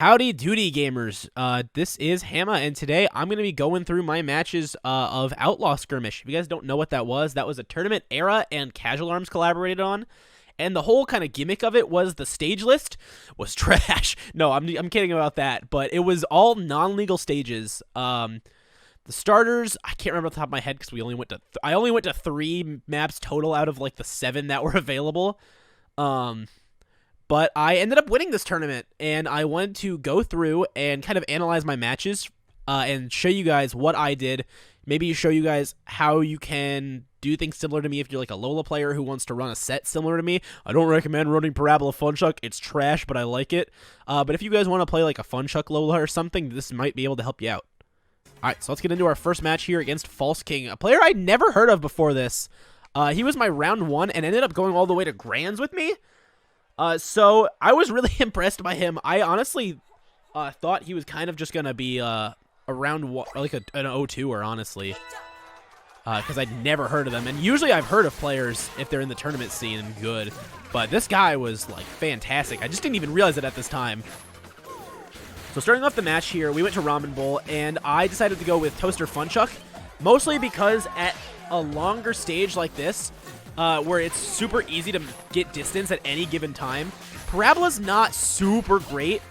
Howdy doody gamers, this is Hamma, and today I'm going to be going through my matches of Outlaw Skirmish. If you guys don't know what that was a tournament Era and Casual Arms collaborated on, and the whole kind of gimmick of it was the stage list was trash. No, I'm kidding about that, but it was all non-legal stages. The starters, I can't remember off the top of my head because I only went to 3 maps total out of like the 7 that were available. But I ended up winning this tournament, and I wanted to go through and kind of analyze my matches and show you guys what I did. Maybe show you guys how you can do things similar to me if you're like a Lola player who wants to run a set similar to me. I don't recommend running Parabola Funchuck. It's trash, but I like it. But if you guys want to play like a Funchuck Lola or something, this might be able to help you out. Alright, so let's get into our first match here against False King, a player I'd never heard of before this. He was my round 1 and ended up going all the way to Grands with me. So I was really impressed by him. I honestly thought he was kind of just gonna be around like an 0-2-er, honestly, because I'd never heard of them. And usually I've heard of players if they're in the tournament scene and good, but this guy was like fantastic. I just didn't even realize it at this time. So starting off the match here, we went to Ramen Bowl, and I decided to go with Toaster Funchuck, mostly because at a longer stage like this, where it's super easy to get distance at any given time, Parabola's not super great.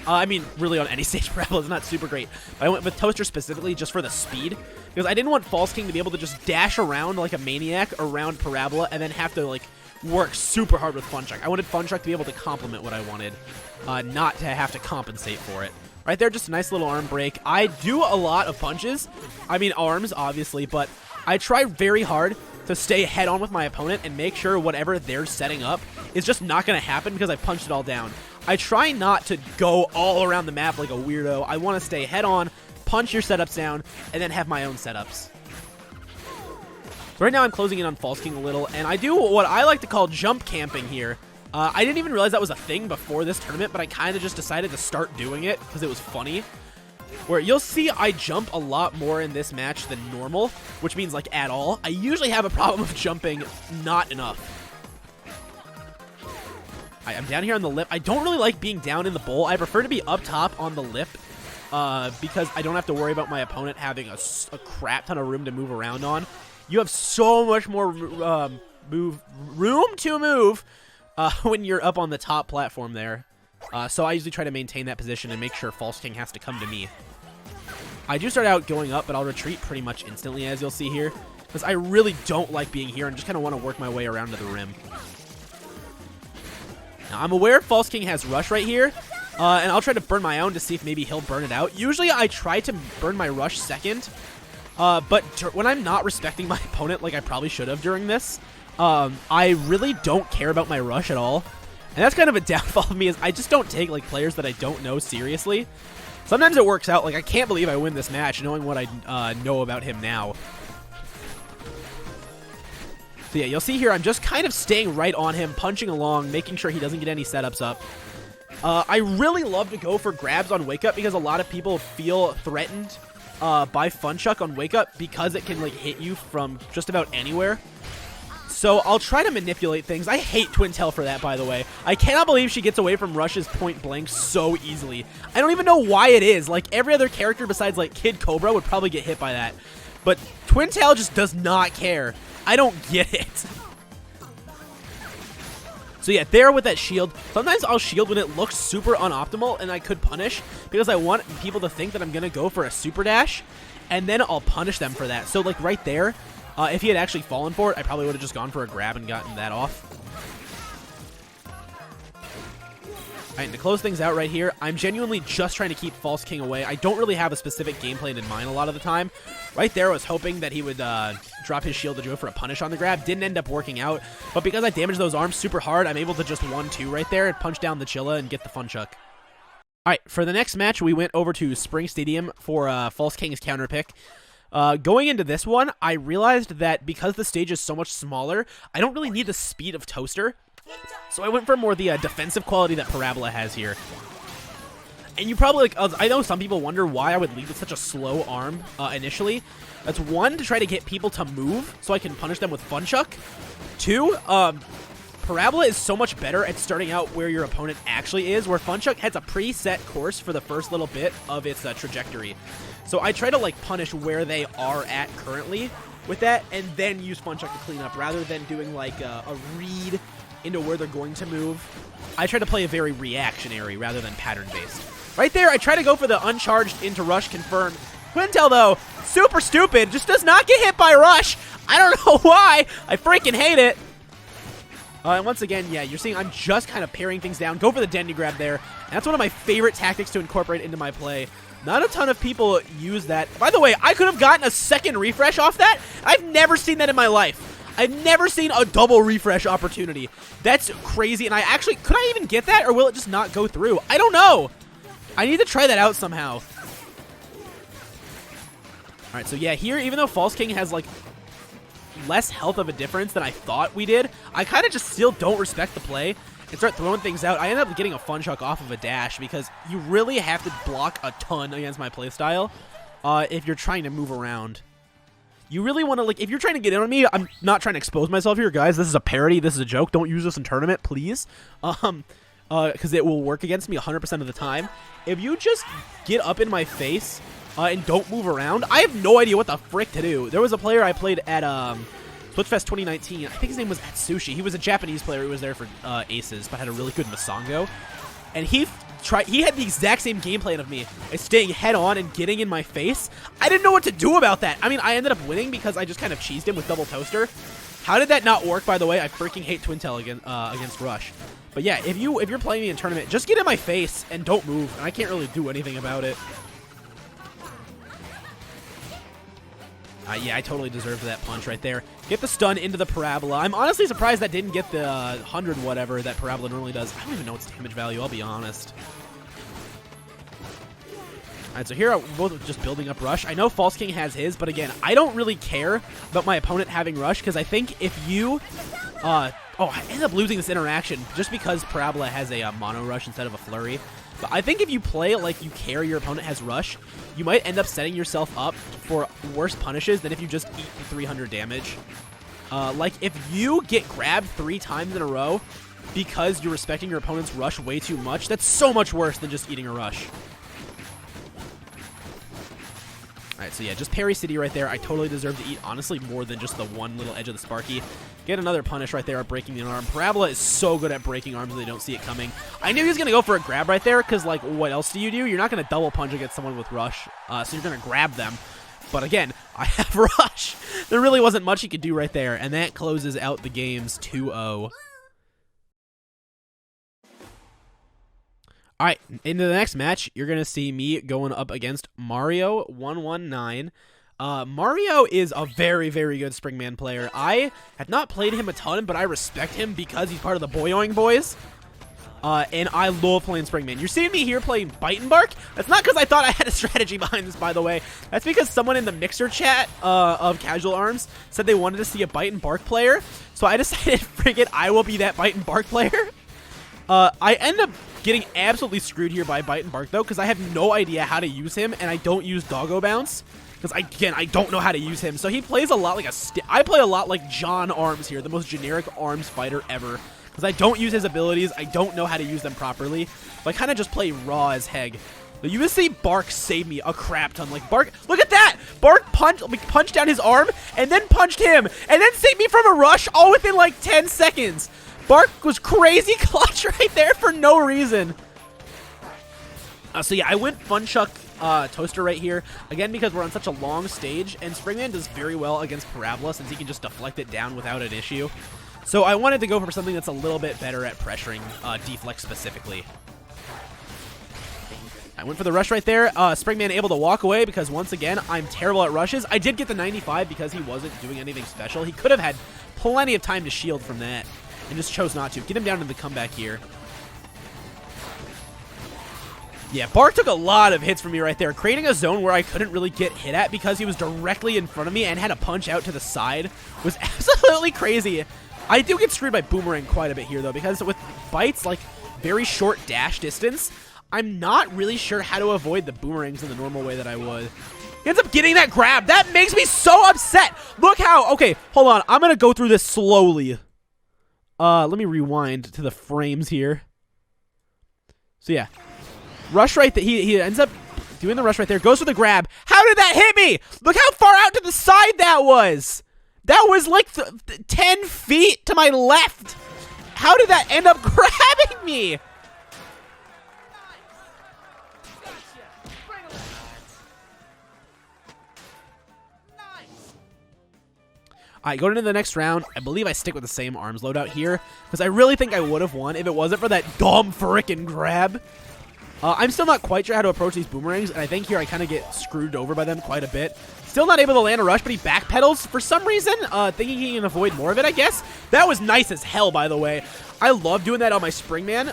I mean, really on any stage, Parabola's not super great. But I went with Toaster specifically just for the speed, because I didn't want False King to be able to just dash around like a maniac around Parabola and then have to like work super hard with Funchuck. I wanted Funchuck to be able to complement what I wanted, not to have to compensate for it. Right there, just a nice little arm break. I do a lot of punches. I mean, arms, obviously, but I try very hard to stay head on with my opponent and make sure whatever they're setting up is just not going to happen because I punched it all down. I try not to go all around the map like a weirdo. I want to stay head on, punch your setups down, and then have my own setups. So right now I'm closing in on False King a little, and I do what I like to call jump camping here. I didn't even realize that was a thing before this tournament, but I kind of just decided to start doing it because it was funny. Where you'll see I jump a lot more in this match than normal, which means like at all. I usually have a problem of jumping not enough. I'm down here on the lip. I don't really like being down in the bowl. I prefer to be up top on the lip because I don't have to worry about my opponent having a crap ton of room to move around on. You have so much more room to move when you're up on the top platform there. So I usually try to maintain that position and make sure False King has to come to me. I do start out going up, but I'll retreat pretty much instantly, as you'll see here, because I really don't like being here and just kind of want to work my way around to the rim. Now, I'm aware False King has Rush right here, and I'll try to burn my own to see if maybe he'll burn it out. Usually I try to burn my Rush second, but when I'm not respecting my opponent like I probably should have during this, I really don't care about my Rush at all. And that's kind of a downfall of me, is I just don't take like players that I don't know seriously. Sometimes it works out. Like, I can't believe I win this match knowing what I know about him now. So yeah, you'll see here I'm just kind of staying right on him, punching along, making sure he doesn't get any setups up. I really love to go for grabs on Wake Up because a lot of people feel threatened by Funchuck on Wake Up because it can like hit you from just about anywhere. So I'll try to manipulate things. I hate Twin Tail for that, by the way. I cannot believe she gets away from Rush's point blank so easily. I don't even know why it is. Like, every other character besides, like, Kid Cobra would probably get hit by that. But Twin Tail just does not care. I don't get it. So yeah, there with that shield. Sometimes I'll shield when it looks super unoptimal and I could punish because I want people to think that I'm going to go for a super dash, and then I'll punish them for that. So, like, right there, if he had actually fallen for it, I probably would have just gone for a grab and gotten that off. Alright, to close things out right here, I'm genuinely just trying to keep False King away. I don't really have a specific game plan in mind a lot of the time. Right there, I was hoping that he would drop his shield to go for a punish on the grab. Didn't end up working out, but because I damaged those arms super hard, I'm able to just 1-2 right there and punch down the Chilla and get the Funchuck. Alright, for the next match, we went over to Spring Stadium for False King's counter pick. Going into this one, I realized that because the stage is so much smaller, I don't really need the speed of Toaster. So I went for more the defensive quality that Parabola has here. And you probably, like, I know some people wonder why I would lead with such a slow arm initially. That's one, to try to get people to move so I can punish them with Funchuck. Two, Parabola is so much better at starting out where your opponent actually is, where Funchuck has a preset course for the first little bit of its trajectory. So I try to like punish where they are at currently with that, and then use Funchuck to clean up, rather than doing like a read into where they're going to move. I try to play a very reactionary rather than pattern-based. Right there, I try to go for the uncharged into rush confirm. Quintel, though, super stupid, just does not get hit by rush. I don't know why. I freaking hate it. And once again, yeah, you're seeing I'm just kind of paring things down. Go for the Dendy grab there. And that's one of my favorite tactics to incorporate into my play. Not a ton of people use that. By the way, I could have gotten a second refresh off that. I've never seen that in my life. I've never seen a double refresh opportunity. That's crazy. And I actually, could I even get that, or will it just not go through? I don't know. I need to try that out somehow. All right, so yeah, here, even though False King has like less health of a difference than I thought we did, I kind of just still don't respect the play and start throwing things out. I end up getting a Funchuck off of a dash because you really have to block a ton against my playstyle if you're trying to move around. You really want to, like, if you're trying to get in on me, I'm not trying to expose myself here, guys. This is a parody. This is a joke. Don't use this in tournament, please. Because it will work against me 100% of the time. If you just get up in my face and don't move around, I have no idea what the frick to do. There was a player I played at Splitfest 2019. I think his name was Atsushi. He was a Japanese player who was there for Aces, but had a really good Masango. And he had the exact same game plan of me, staying head on and getting in my face. I didn't know what to do about that. I mean, I ended up winning because I just kind of cheesed him with double toaster. How did that not work, by the way? I freaking hate Twintel against Rush. But yeah, if you're playing me in tournament, just get in my face and don't move, and I can't really do anything about it. Yeah, I totally deserved that punch right there. Get the stun into the Parabola. I'm honestly surprised that didn't get the 100 whatever that Parabola normally does. I don't even know its damage value, I'll be honest. Alright, so here we're both just building up Rush. I know False King has his, but again, I don't really care about my opponent having Rush, because I think if you... I ended up losing this interaction just because Parabola has a Mono Rush instead of a Flurry. But I think if you play like you care your opponent has Rush, you might end up setting yourself up for worse punishes than if you just eat the 300 damage. Like, if you get grabbed 3 times in a row because you're respecting your opponent's Rush way too much, that's so much worse than just eating a Rush. Alright, so yeah, just parry City right there. I totally deserve to eat, honestly, more than just the one little edge of the Sparky. Get another punish right there, breaking the arm. Parabola is so good at breaking arms when they don't see it coming. I knew he was going to go for a grab right there, because, like, what else do? You're not going to double punch against someone with Rush, so you're going to grab them. But again, I have Rush. There really wasn't much he could do right there, and that closes out the games 2-0. All right, into the next match, you're going to see me going up against Mario 119. Mario is a very, very good Springman player. I have not played him a ton, but I respect him because he's part of the Boyoing Boys. And I love playing Springman. You're seeing me here playing Bite and Bark. That's not because I thought I had a strategy behind this, by the way. That's because someone in the Mixer chat of Casual Arms said they wanted to see a Bite and Bark player. So I decided, friggin', I will be that Bite and Bark player. I end up getting absolutely screwed here by Bite and Bark, though, because I have no idea how to use him, and I don't use Doggo Bounce. Because, again, I don't know how to use him. So he plays a lot like I play a lot like John Arms here, the most generic Arms fighter ever. Because I don't use his abilities. I don't know how to use them properly. So I kind of just play raw as heck. But you will see Bark save me a crap ton. Like, Bark, look at that! Bark punched down his arm, and then punched him, and then saved me from a rush all within, like, 10 seconds. Bark was crazy clutch right there for no reason. So yeah, I went Funchuck Toaster right here, again because we're on such a long stage, and Springman does very well against Parabola since he can just deflect it down without an issue. So I wanted to go for something that's a little bit better at pressuring deflect specifically. I went for the rush right there. Springman able to walk away because, once again, I'm terrible at rushes. I did get the 95 because he wasn't doing anything special. He could have had plenty of time to shield from that and just chose not to. Get him down to the comeback here. Yeah, Bark took a lot of hits from me right there, creating a zone where I couldn't really get hit at because he was directly in front of me and had a punch out to the side. Was absolutely crazy. I do get screwed by Boomerang quite a bit here, though, because with Bites, like, very short dash distance, I'm not really sure how to avoid the Boomerangs in the normal way that I would. He ends up getting that grab. That makes me so upset. Look how... Okay, hold on. I'm going to go through this slowly. Let me rewind to the frames here. So yeah, rush right there. He ends up doing the rush right there. Goes for the grab. How did that hit me? Look how far out to the side that was. That was like 10 feet to my left. How did that end up grabbing me? Alright, going into the next round, I believe I stick with the same arms loadout here, because I really think I would have won if it wasn't for that dumb frickin' grab. I'm still not quite sure how to approach these boomerangs, and I think here I kind of get screwed over by them quite a bit. Still not able to land a rush, but he backpedals for some reason, thinking he can avoid more of it, I guess. That was nice as hell, by the way. I love doing that on my Springman,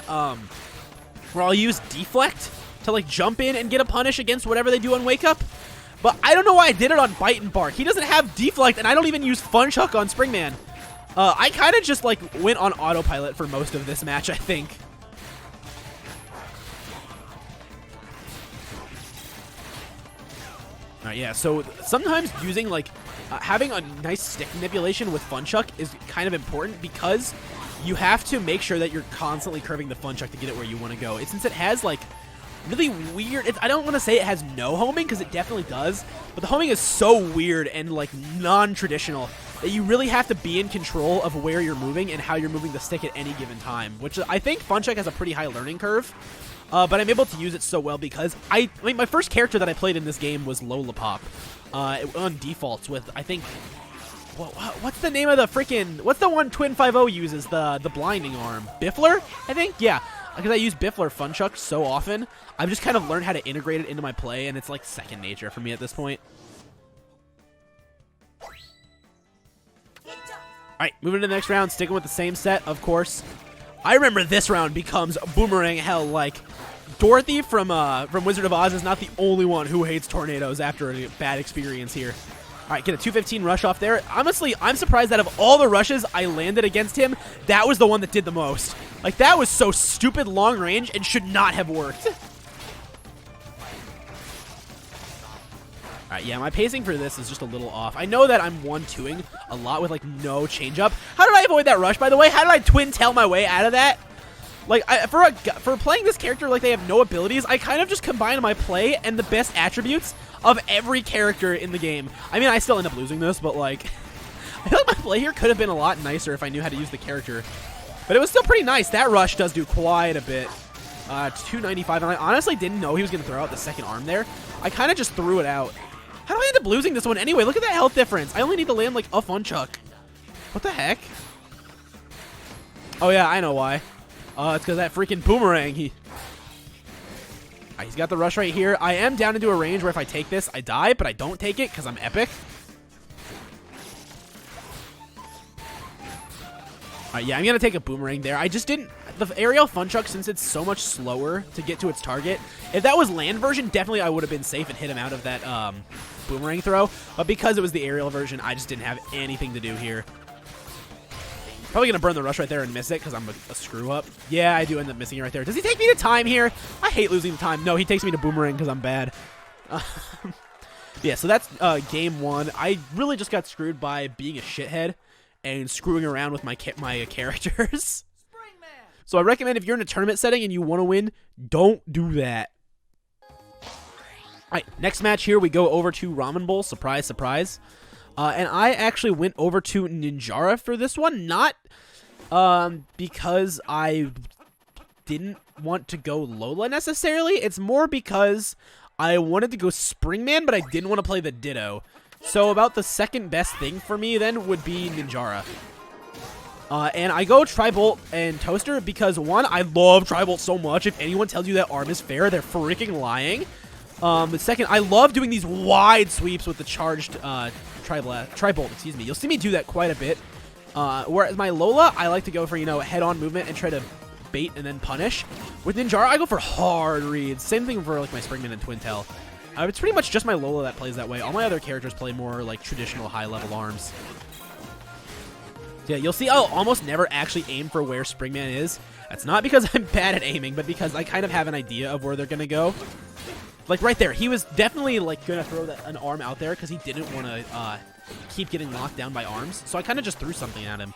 where I'll use deflect to like jump in and get a punish against whatever they do on Wake Up. But I don't know why I did it on Bite and Bark. He doesn't have deflect, and I don't even use Fun Chuck on Springman. I kind of just like went on autopilot for most of this match, I think. Alright, yeah, so sometimes using, like, having a nice stick manipulation with Fun Chuck is kind of important because you have to make sure that you're constantly curving the Fun Chuck to get it where you want to go. Since it has, like, really weird... I don't want to say it has no homing, because it definitely does, but the homing is so weird and, like, non-traditional that you really have to be in control of where you're moving and how you're moving the stick at any given time, which I think Fun Chuck has a pretty high learning curve. But I'm able to use it so well because I mean, my first character that I played in this game was Lollipop on defaults with, I think, what's the name of the freaking, what's the one Twin 5-0 uses, the blinding arm? Biffler, I think? Yeah, because I use Biffler Fun Chuck so often, I've just kind of learned how to integrate it into my play, and it's like second nature for me at this point. Alright, moving to the next round, sticking with the same set, of course. I remember this round becomes boomerang hell. Like, Dorothy from Wizard of Oz is not the only one who hates tornadoes after a bad experience here. All right, get a 215 rush off there. Honestly, I'm surprised that of all the rushes I landed against him, that was the one that did the most. Like, that was so stupid long range and should not have worked. Alright, yeah, my pacing for this is just a little off. I know that I'm 1-2ing a lot with, like, no change-up. How did I avoid that rush, by the way? How did I twin tail my way out of that? Like, for playing this character like they have no abilities, I kind of just combine my play and the best attributes of every character in the game. I mean, I still end up losing this, but, like, I feel like my play here could have been a lot nicer if I knew how to use the character. But it was still pretty nice. That rush does do quite a bit. 295, and I honestly didn't know he was going to throw out the second arm there. I kind of just threw it out. How do I end up losing this one anyway? Look at that health difference. I only need to land, like, a Fun Chuck. What the heck? Oh, yeah, I know why. It's because that freaking boomerang. He's got the rush right here. I am down into a range where if I take this, I die, but I don't take it because I'm epic. Alright, yeah, I'm going to take a boomerang there. I just didn't... The aerial Fun Chuck, since it's so much slower to get to its target, if that was land version, definitely I would have been safe and hit him out of that boomerang throw. But because it was the aerial version, I just didn't have anything to do here. Probably going to burn the rush right there and miss it because I'm a screw-up. Yeah, I do end up missing it right there. Does he take me to time here? I hate losing the time. No, he takes me to boomerang because I'm bad. Yeah, so that's game one. I really just got screwed by being a shithead and screwing around with my characters. So I recommend if you're in a tournament setting and you want to win, don't do that. Alright, next match here, we go over to Ramen Bowl. Surprise, surprise. And I actually went over to Ninjara for this one. Not because I didn't want to go Lola necessarily. It's more because I wanted to go Springman, but I didn't want to play the Ditto. So about the second best thing for me then would be Ninjara. And I go Tri-Bolt and Toaster because, one, I love Tri-Bolt so much. If anyone tells you that ARM is fair, they're freaking lying. The second, I love doing these wide sweeps with the charged Tri-Bolt, excuse me. You'll see me do that quite a bit. Whereas my Lola, I like to go for, head-on movement and try to bait and then punish. With Ninjara, I go for hard reads. Same thing for, like, my Springman and Twin Tail. It's pretty much just my Lola that plays that way. All my other characters play more, like, traditional high-level arms. Yeah, you'll see I'll almost never actually aim for where Springman is. That's not because I'm bad at aiming, but because I kind of have an idea of where they're going to go. Like, right there. He was definitely, like, going to throw an arm out there because he didn't want to keep getting locked down by arms. So I kind of just threw something at him.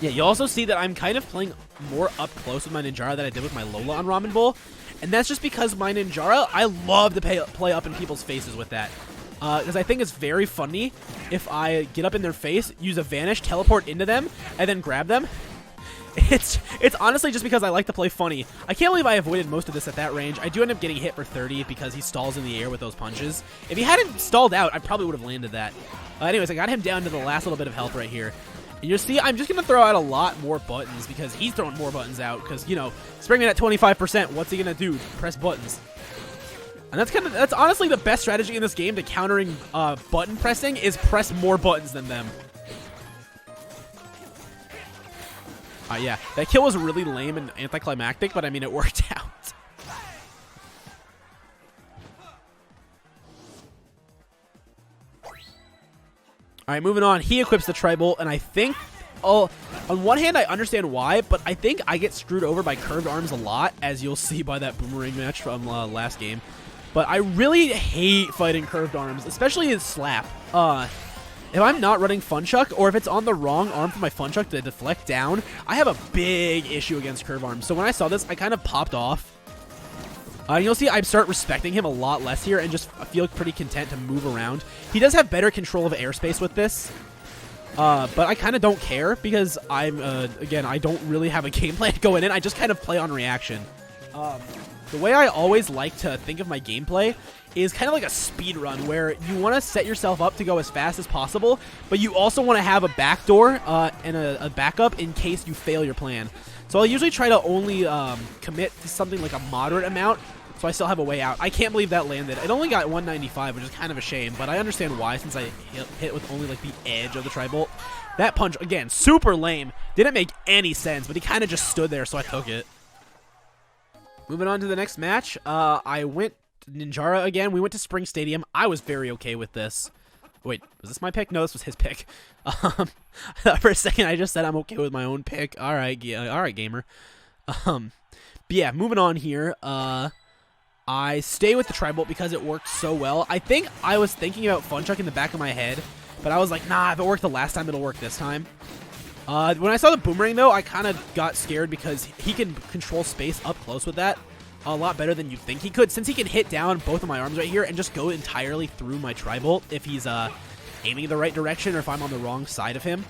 Yeah, you also see that I'm kind of playing more up close with my Ninjara than I did with my Lola on Ramen Bowl. And that's just because my Ninjara, I love to play up in people's faces with that. Because I think it's very funny if I get up in their face, use a vanish, teleport into them, and then grab them. It's honestly just because I like to play funny. I can't believe I avoided most of this at that range. I do end up getting hit for 30 because he stalls in the air with those punches. If he hadn't stalled out, I probably would have landed that. Anyways, I got him down to the last little bit of health right here. And you'll see I'm just going to throw out a lot more buttons because he's throwing more buttons out because, you know, Springman at 25%, what's he going to do? Press buttons. And that's honestly the best strategy in this game to countering button pressing is press more buttons than them. Yeah, that kill was really lame and anticlimactic, but I mean, it worked out. Alright, moving on. He equips the Tri-Bolt, and I think... Oh, on one hand, I understand why, but I think I get screwed over by curved arms a lot, as you'll see by that boomerang match from last game. But I really hate fighting curved arms, especially in Slap. If I'm not running Funchuck, or if it's on the wrong arm for my Funchuck to deflect down, I have a big issue against curve arms. So when I saw this, I kind of popped off. You'll see I start respecting him a lot less here and just feel pretty content to move around. He does have better control of airspace with this, but I kind of don't care because again, I don't really have a game plan going in. I just kind of play on reaction. The way I always like to think of my gameplay is kind of like a speed run where you want to set yourself up to go as fast as possible, but you also want to have a backdoor and a backup in case you fail your plan. So I'll usually try to only commit to something like a moderate amount, so I still have a way out. I can't believe that landed. It only got 195, which is kind of a shame, but I understand why since I hit with only like the edge of the Tri-Bolt. That punch, again, super lame. Didn't make any sense, but he kind of just stood there, so I took it. Moving on to the next match, I went Ninjara again. We went to Spring Stadium. I was very okay with this. Wait, was this my pick? No, this was his pick. For a second, I just said I'm okay with my own pick. All right, yeah, all right, gamer. But yeah, moving on here. I stay with the Tri-Bolt because it worked so well. I think I was thinking about Funchuck in the back of my head, but I was like, nah, if it worked the last time, it'll work this time. When I saw the boomerang, though, I kind of got scared because he can control space up close with that a lot better than you'd think he could, since he can hit down both of my arms right here and just go entirely through my Tri-Bolt if he's aiming the right direction or if I'm on the wrong side of him.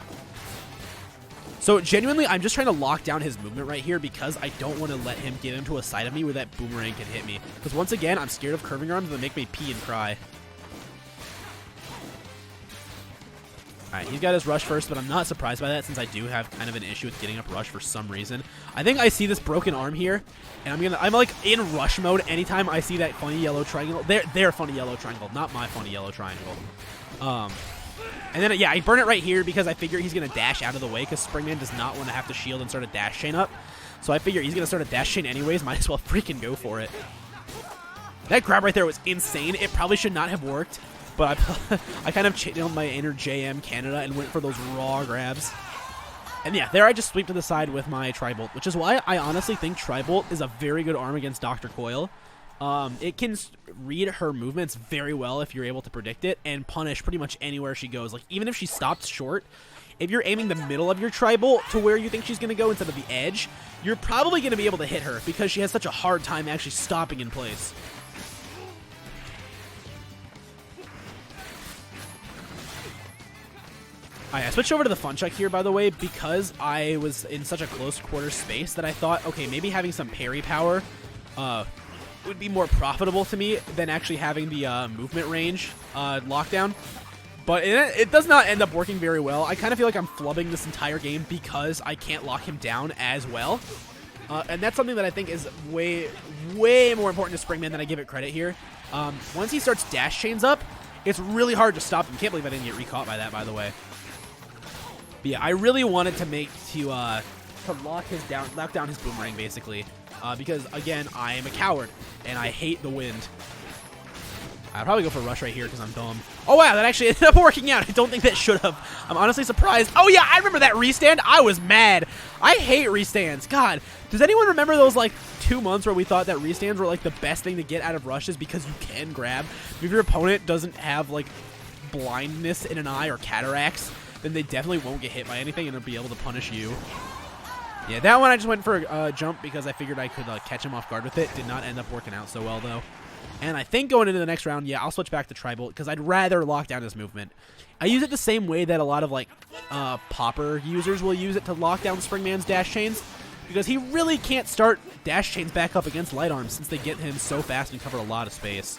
So genuinely, I'm just trying to lock down his movement right here because I don't want to let him get into a side of me where that boomerang can hit me. Because once again, I'm scared of curving arms that make me pee and cry. Alright, he's got his rush first, but I'm not surprised by that since I do have kind of an issue with getting up rush for some reason. I think I see this broken arm here, and I'm like in rush mode anytime I see that funny yellow triangle. Their funny yellow triangle, not my funny yellow triangle. And then, yeah, I burn it right here because I figure he's going to dash out of the way because Springman does not want to have to shield and start a dash chain up. So I figure he's going to start a dash chain anyways. Might as well freaking go for it. That grab right there was insane. It probably should not have worked, but I kind of channeled my inner JM Canada and went for those raw grabs. And yeah, there I just sweep to the side with my Tri-Bolt, which is why I honestly think Tri-Bolt is a very good arm against Dr. Coil. It can read her movements very well if you're able to predict it and punish pretty much anywhere she goes. Like, even if she stops short, if you're aiming the middle of your Tri-Bolt to where you think she's going to go instead of the edge, you're probably going to be able to hit her because she has such a hard time actually stopping in place. I switched over to the Funchuck here, by the way, because I was in such a close quarter space that I thought, okay, maybe having some parry power would be more profitable to me than actually having the movement range lockdown. But it does not end up working very well. I kind of feel like I'm flubbing this entire game because I can't lock him down as well. And that's something that I think is way, way more important to Springman than I give it credit here. Once he starts dash chains up, it's really hard to stop him. Can't believe I didn't get recaught by that, by the way. But yeah, I really wanted to lock down his boomerang, basically. Because, again, I am a coward, and I hate the wind. I'd probably go for a rush right here because I'm dumb. Oh, wow, that actually ended up working out. I don't think that should have. I'm honestly surprised. Oh, yeah, I remember that restand. I was mad. I hate restands. God, does anyone remember those, like, 2 months where we thought that restands were, like, the best thing to get out of rushes because you can grab? If your opponent doesn't have, like, blindness in an eye or cataracts, then they definitely won't get hit by anything and they'll be able to punish you. Yeah, that one I just went for a jump because I figured I could catch him off guard with it. Did not end up working out so well, though. And I think going into the next round, yeah, I'll switch back to Tri-Bolt because I'd rather lock down his movement. I use it the same way that a lot of, popper users will use it to lock down Springman's dash chains because he really can't start dash chains back up against light arms since they get him so fast and cover a lot of space.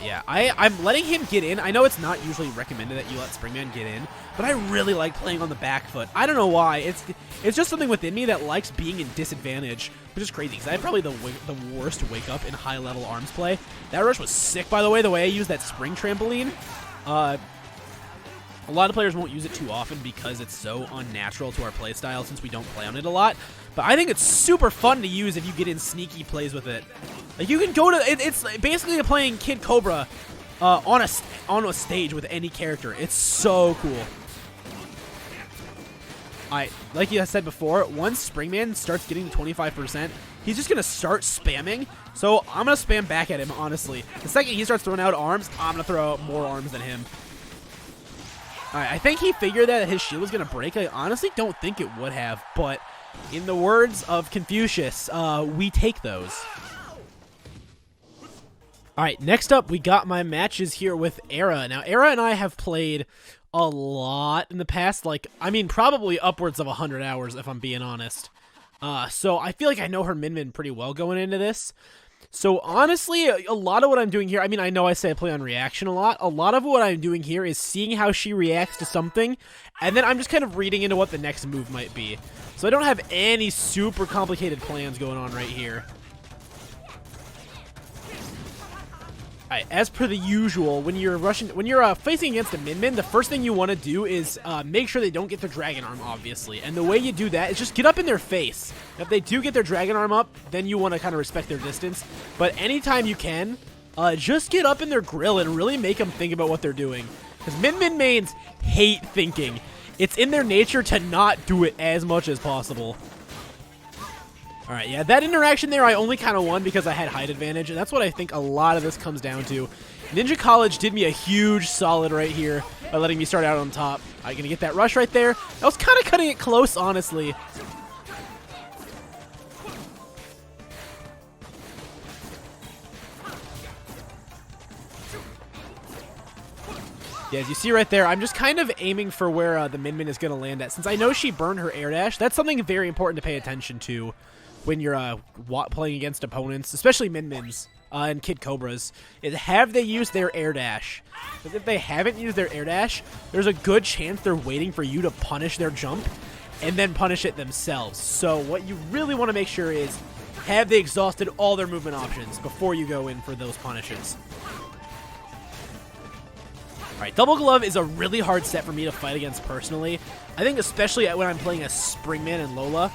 Yeah, I'm letting him get in. I know it's not usually recommended that you let Springman get in, but I really like playing on the back foot. I don't know why. It's just something within me that likes being in disadvantage, which is crazy because I have probably the worst wake up in high-level arms play. That rush was sick, by the way I used that spring trampoline. A lot of players won't use it too often because it's so unnatural to our play style since we don't play on it a lot. But I think it's super fun to use if you get in sneaky plays with it. Like you can go to it's basically playing Kid Cobra on a stage with any character. It's so cool. Like I said before, once Springman starts getting to 25%, he's just gonna start spamming. So I'm gonna spam back at him, honestly. The second he starts throwing out arms, I'm gonna throw out more arms than him. Alright, I think he figured that his shield was gonna break. I honestly don't think it would have, but in the words of Confucius, we take those. Alright, next up, we got my matches here with Era. Now, Era and I have played a lot in the past, probably upwards of 100 hours, if I'm being honest. So I feel like I know her min-min pretty well going into this. So honestly, a lot of what I'm doing here, I know I say I play on reaction a lot. A lot of what I'm doing here is seeing how she reacts to something, and then I'm just kind of reading into what the next move might be. So I don't have any super complicated plans going on right here. Alright, as per the usual, when you're facing against a min-min, the first thing you want to do is make sure they don't get their Dragon Arm, obviously. And the way you do that is just get up in their face. If they do get their Dragon Arm up, then you want to kind of respect their distance. But anytime you can, just get up in their grill and really make them think about what they're doing. Because min-min mains hate thinking. It's in their nature to not do it as much as possible. Alright, yeah, that interaction there I only kind of won because I had height advantage, and that's what I think a lot of this comes down to. Ninja College did me a huge solid right here by letting me start out on top. I'm going to get that rush right there. I was kind of cutting it close, honestly. Yeah, as you see right there, I'm just kind of aiming for where the min-min is going to land at. Since I know she burned her air dash, that's something very important to pay attention to when you're playing against opponents, especially min-mins and Kid Cobras, is have they used their air dash? Because if they haven't used their air dash, there's a good chance they're waiting for you to punish their jump and then punish it themselves. So what you really want to make sure is, have they exhausted all their movement options before you go in for those punishes? Alright, Double Glove is a really hard set for me to fight against personally. I think especially when I'm playing as Springman and Lola.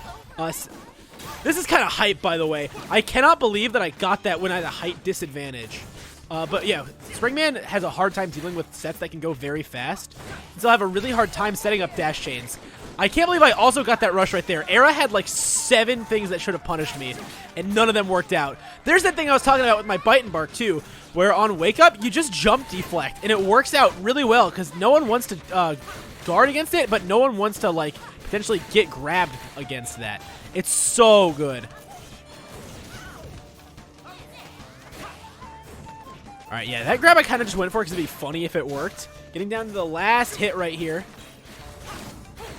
This is kind of hype, by the way. I cannot believe that I got that when I had a height disadvantage. But yeah, Springman has a hard time dealing with sets that can go very fast. So I have a really hard time setting up dash chains. I can't believe I also got that rush right there. Era had like 7 things that should have punished me, and none of them worked out. There's that thing I was talking about with my Bite and Bark too, where on Wake Up, you just jump deflect, and it works out really well, because no one wants to guard against it, but no one wants to like potentially get grabbed against that. It's so good. Alright, yeah, that grab I kind of just went for because it'd be funny if it worked. Getting down to the last hit right here.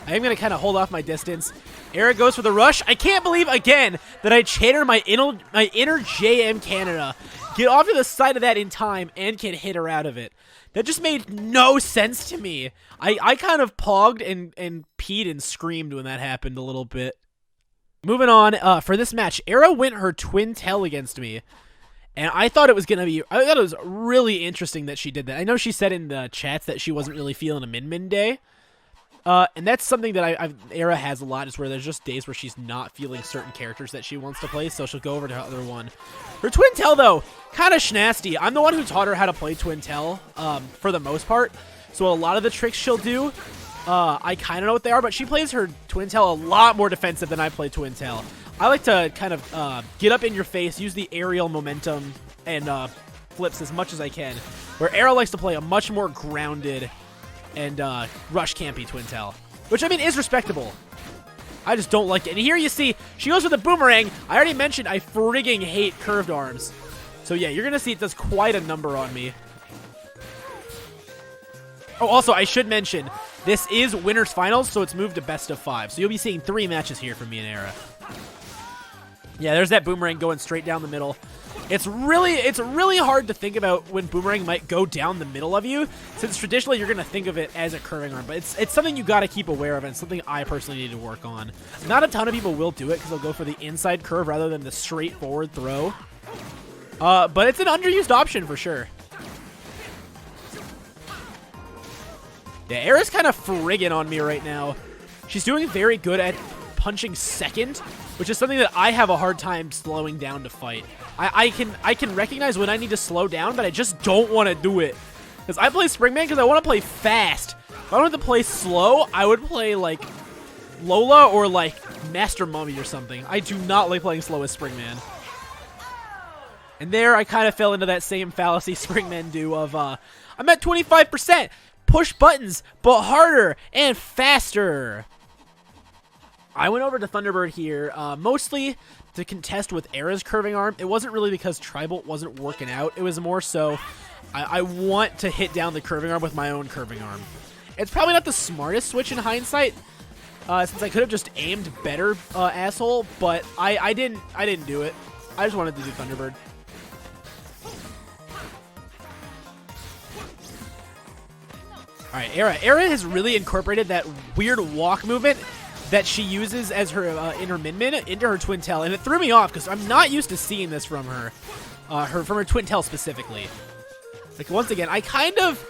I am going to kind of hold off my distance. Eric goes for the rush. I can't believe, again, that I channeled my inner JM Canada. Get off to the side of that in time and can hit her out of it. That just made no sense to me. I kind of pogged and peed and screamed when that happened a little bit. Moving on, for this match, Era went her twin tail against me. And I thought it was really interesting that she did that. I know she said in the chats that she wasn't really feeling a min-min day. And that's something that Era has a lot, is where there's just days where she's not feeling certain characters that she wants to play, so she'll go over to the other one. Her Twin Tail, though, kind of schnasty. I'm the one who taught her how to play Twin Tail, for the most part. So a lot of the tricks she'll do, I kind of know what they are, but she plays her Twin Tail a lot more defensive than I play Twin Tail. I like to kind of get up in your face, use the aerial momentum, and flips as much as I can, where Era likes to play a much more grounded and rush campy twin tail, which I mean is respectable. I just don't like it. And here you see, she goes with a boomerang. I already mentioned I frigging hate curved arms. So yeah, you're going to see it does quite a number on me. Oh, also, I should mention, this is Winners Finals, so it's moved to best of 5. So you'll be seeing 3 matches here from me and Era. Yeah, there's that boomerang going straight down the middle. It's really hard to think about when boomerang might go down the middle of you, since traditionally you're going to think of it as a curving arm. But it's something you got to keep aware of, and it's something I personally need to work on. Not a ton of people will do it because they'll go for the inside curve rather than the straightforward throw. But it's an underused option for sure. Yeah, Era's kind of friggin' on me right now. She's doing very good at punching second, which is something that I have a hard time slowing down to fight. I can recognize when I need to slow down, but I just don't want to do it. Because I play Springman because I want to play fast. If I wanted to play slow, I would play like Lola or like Master Mummy or something. I do not like playing slow as Springman. And there I kind of fell into that same fallacy Springmen do of, I'm at 25%. Push buttons, but harder and faster. I went over to Thunderbird here, mostly to contest with Era's curving arm. It wasn't really because Tri-Bolt wasn't working out. It was more so I want to hit down the curving arm with my own curving arm. It's probably not the smartest switch in hindsight, since I could have just aimed better, asshole. But I didn't do it. I just wanted to do Thunderbird. All right, Era has really incorporated that weird walk movement that she uses as her in her min into her twin tail, and it threw me off because I'm not used to seeing this from her, from her twin tail specifically. Like once again, I kind of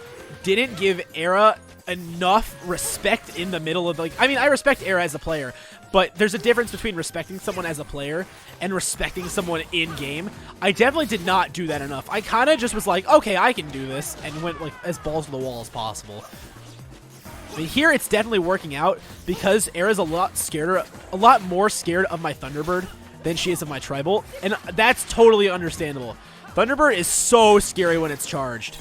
didn't give Era enough respect in the middle of I mean, I respect Era as a player, but there's a difference between respecting someone as a player and respecting someone in game. I definitely did not do that enough. I kind of just was like, okay, I can do this, and went like as balls to the wall as possible. But here it's definitely working out because Era's a lot more scared of my Thunderbird than she is of my Tri-Bolt, and that's totally understandable. Thunderbird is so scary when it's charged.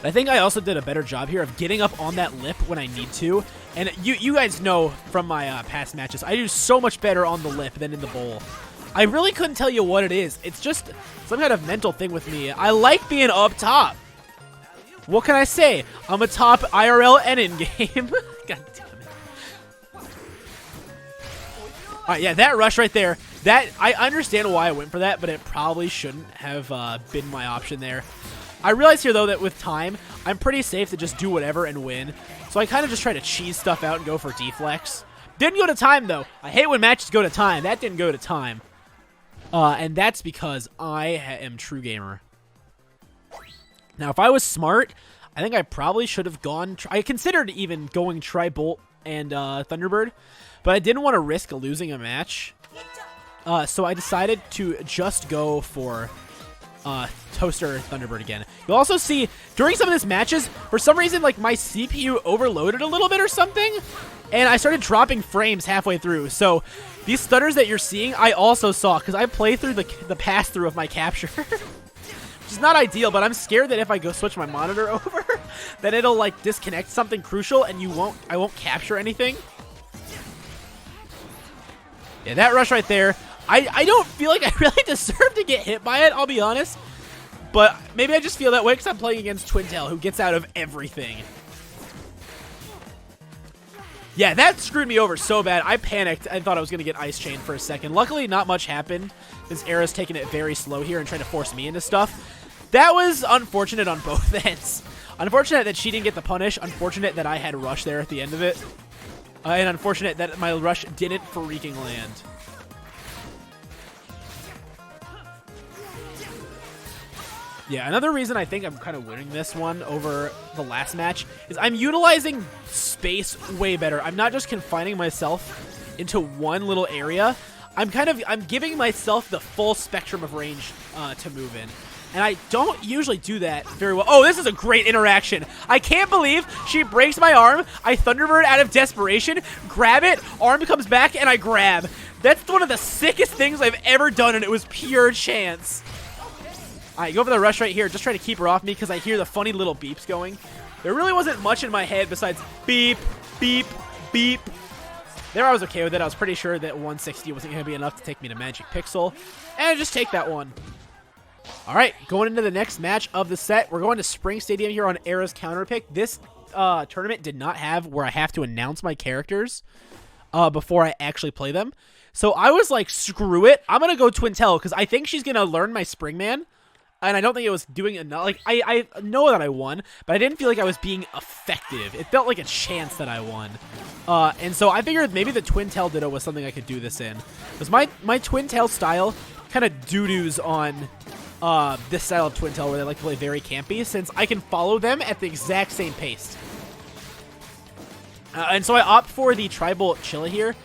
I think I also did a better job here of getting up on that lip when I need to. And you guys know from my past matches, I do so much better on the lip than in the bowl. I really couldn't tell you what it is. It's just some kind of mental thing with me. I like being up top. What can I say? I'm a top IRL and in-game. God damn it. Alright, yeah, that rush right there. I understand why I went for that, but it probably shouldn't have been my option there. I realize here, though, that with time, I'm pretty safe to just do whatever and win. So I kind of just try to cheese stuff out and go for deflex. Didn't go to time, though. I hate when matches go to time. That didn't go to time. And that's because I am true gamer. Now, if I was smart, I think I probably should have gone... I considered even going Tri-Bolt and Thunderbird, but I didn't want to risk losing a match. So I decided to just go for... Toaster Thunderbird again. You'll also see during some of these matches, for some reason, like my CPU overloaded a little bit or something, and I started dropping frames halfway through. So these stutters that you're seeing, I also saw because I play through the pass through of my capture, which is not ideal. But I'm scared that if I go switch my monitor over, that it'll like disconnect something crucial, and I won't capture anything. Yeah, that rush right there. I don't feel like I really deserve to get hit by it, I'll be honest. But maybe I just feel that way because I'm playing against Twin Tail, who gets out of everything. Yeah, that screwed me over so bad. I panicked. I thought I was going to get Ice Chain for a second. Luckily, not much happened, since Era's taking it very slow here and trying to force me into stuff. That was unfortunate on both ends. Unfortunate that she didn't get the punish. Unfortunate that I had rush there at the end of it. And unfortunate that my rush didn't freaking land. Yeah, another reason I think I'm kind of winning this one over the last match is I'm utilizing space way better. I'm not just confining myself into one little area. I'm giving myself the full spectrum of range to move in. And I don't usually do that very well. Oh, this is a great interaction. I can't believe she breaks my arm. I Thunderbird out of desperation, grab it, arm comes back, and I grab. That's one of the sickest things I've ever done, and it was pure chance. All right, go for the rush right here. Just try to keep her off me because I hear the funny little beeps going. There really wasn't much in my head besides beep, beep, beep. There I was okay with it. I was pretty sure that 160 wasn't going to be enough to take me to Magic Pixel. And just take that one. All right, going into the next match of the set. We're going to Spring Stadium here on Era's Counter Pick. This tournament did not have where I have to announce my characters before I actually play them. So I was like, screw it. I'm going to go Twintel because I think she's going to learn my Springman. And I don't think it was doing enough. Like, I know that I won, but I didn't feel like I was being effective. It felt like a chance that I won. And so I figured maybe the Twintel Ditto was something I could do this in. Because my Twintel style kind of doo-doos on this style of Twintel where they like to play very campy, since I can follow them at the exact same pace. And so I opt for the Tri-Bolt Chilla here.